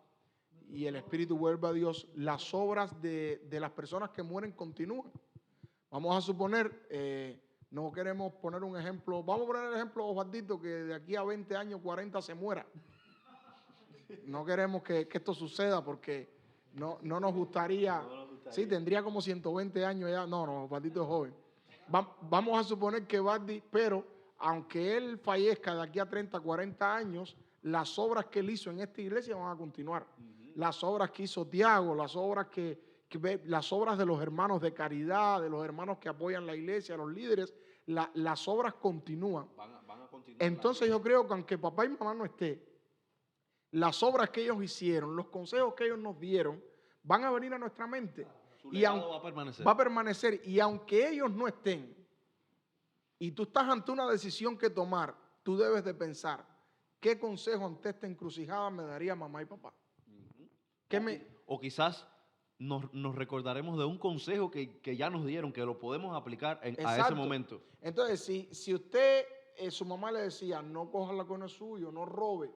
Speaker 2: y el espíritu vuelve a Dios, las obras de las personas que mueren continúan. Vamos a suponer, no queremos poner un ejemplo, vamos a poner el ejemplo de Osvaldito, que de aquí a 20 años, 40 se muera. No queremos que esto suceda porque no nos gustaría. Sí, tendría como 120 años ya. No, Osvaldito es joven. Vamos a suponer que Osvaldi, pero aunque él fallezca de aquí a 30, 40 años, las obras que él hizo en esta iglesia van a continuar. Las obras que hizo Tiago, las obras las obras de los hermanos de caridad, de los hermanos que apoyan la iglesia, los líderes, las obras continúan.
Speaker 3: Van a continuar.
Speaker 2: Entonces yo creo que aunque papá y mamá no estén, las obras que ellos hicieron, los consejos que ellos nos dieron, van a venir a nuestra mente.
Speaker 3: Su legado va a permanecer.
Speaker 2: Va a permanecer. Y aunque ellos no estén, y tú estás ante una decisión que tomar, tú debes de pensar, ¿qué consejo ante esta encrucijada me daría mamá y papá?
Speaker 3: O quizás nos recordaremos de un consejo que ya nos dieron, que lo podemos aplicar a ese
Speaker 2: Exacto.
Speaker 3: momento.
Speaker 2: Entonces, si usted, su mamá le decía, no coja lo que no es suyo, no robe,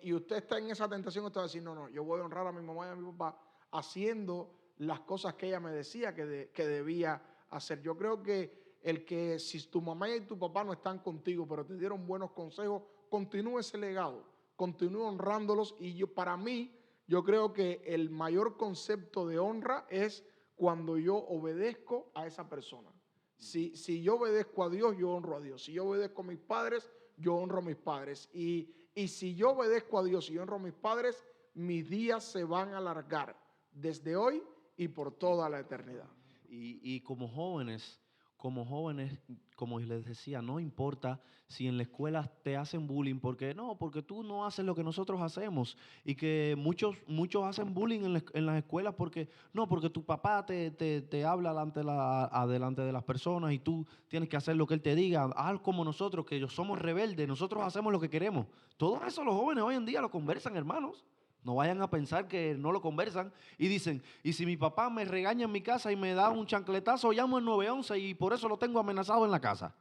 Speaker 2: y usted está en esa tentación, usted va a decir, no, yo voy a honrar a mi mamá y a mi papá haciendo las cosas que ella me decía que debía hacer. Yo creo que si tu mamá y tu papá no están contigo, pero te dieron buenos consejos, continúe ese legado, continúe honrándolos. Y para mí, yo creo que el mayor concepto de honra es cuando yo obedezco a esa persona. Si yo obedezco a Dios, yo honro a Dios. Si yo obedezco a mis padres, yo honro a mis padres. Y si yo obedezco a Dios y honro a mis padres, mis días se van a alargar desde hoy y por toda la eternidad.
Speaker 3: Y como jóvenes, como les decía, no importa si en la escuela te hacen bullying, porque tú no haces lo que nosotros hacemos. Y que muchos hacen bullying en las escuelas porque tu papá te habla adelante de las personas y tú tienes que hacer lo que él te diga. Haz como nosotros, que somos rebeldes, nosotros hacemos lo que queremos. Todo eso los jóvenes hoy en día lo conversan, hermanos. No vayan a pensar que no lo conversan y dicen, y si mi papá me regaña en mi casa y me da un chancletazo, llamo al 911 y por eso lo tengo amenazado en la casa.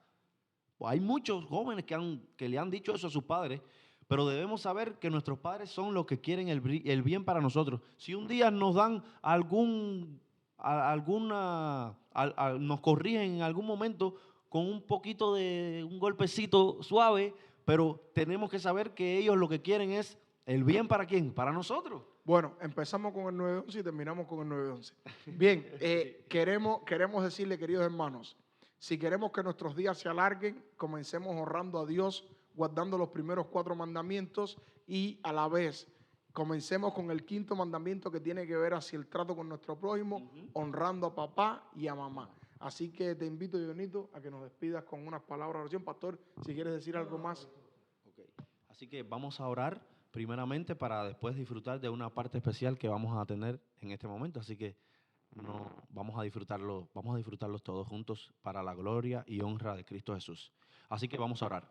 Speaker 3: Pues hay muchos jóvenes que le han dicho eso a sus padres, pero debemos saber que nuestros padres son los que quieren el bien para nosotros. Si un día nos dan nos corrigen en algún momento con un poquito de un golpecito suave, pero tenemos que saber que ellos lo que quieren es ¿el bien para quién? Para nosotros.
Speaker 2: Bueno, empezamos con el 911 y terminamos con el 911. Bien, queremos decirle, queridos hermanos, si queremos que nuestros días se alarguen, comencemos honrando a Dios, guardando los primeros 4 mandamientos y a la vez comencemos con el 5º mandamiento que tiene que ver hacia el trato con nuestro prójimo, honrando a papá y a mamá. Así que te invito, Dionito, a que nos despidas con unas palabras de oración. Pastor, si quieres decir algo más.
Speaker 3: Okay. Así que vamos a orar primeramente para después disfrutar de una parte especial que vamos a tener en este momento. Así que no, vamos a disfrutarlos todos juntos para la gloria y honra de Cristo Jesús. Así que vamos a orar.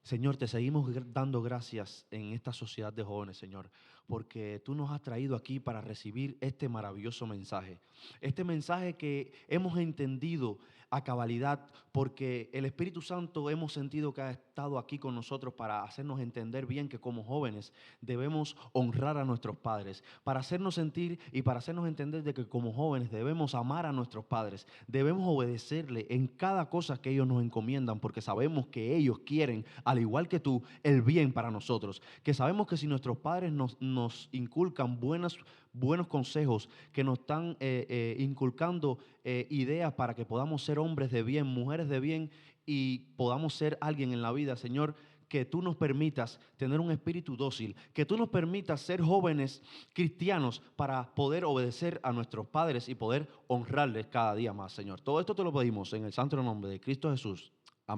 Speaker 3: Señor, te seguimos dando gracias en esta sociedad de jóvenes, Señor, porque tú nos has traído aquí para recibir este maravilloso mensaje. Este mensaje que hemos entendido a cabalidad, porque el Espíritu Santo hemos sentido que ha estado aquí con nosotros para hacernos entender bien que como jóvenes debemos honrar a nuestros padres, para hacernos sentir y para hacernos entender de que como jóvenes debemos amar a nuestros padres, debemos obedecerle en cada cosa que ellos nos encomiendan, porque sabemos que ellos quieren, al igual que tú, el bien para nosotros, que sabemos que si nuestros padres nos inculcan buenos consejos, que nos están inculcando ideas para que podamos ser hombres de bien, mujeres de bien y podamos ser alguien en la vida, Señor, que tú nos permitas tener un espíritu dócil, que tú nos permitas ser jóvenes cristianos para poder obedecer a nuestros padres y poder honrarles cada día más, Señor. Todo esto te lo pedimos en el santo nombre de Cristo Jesús.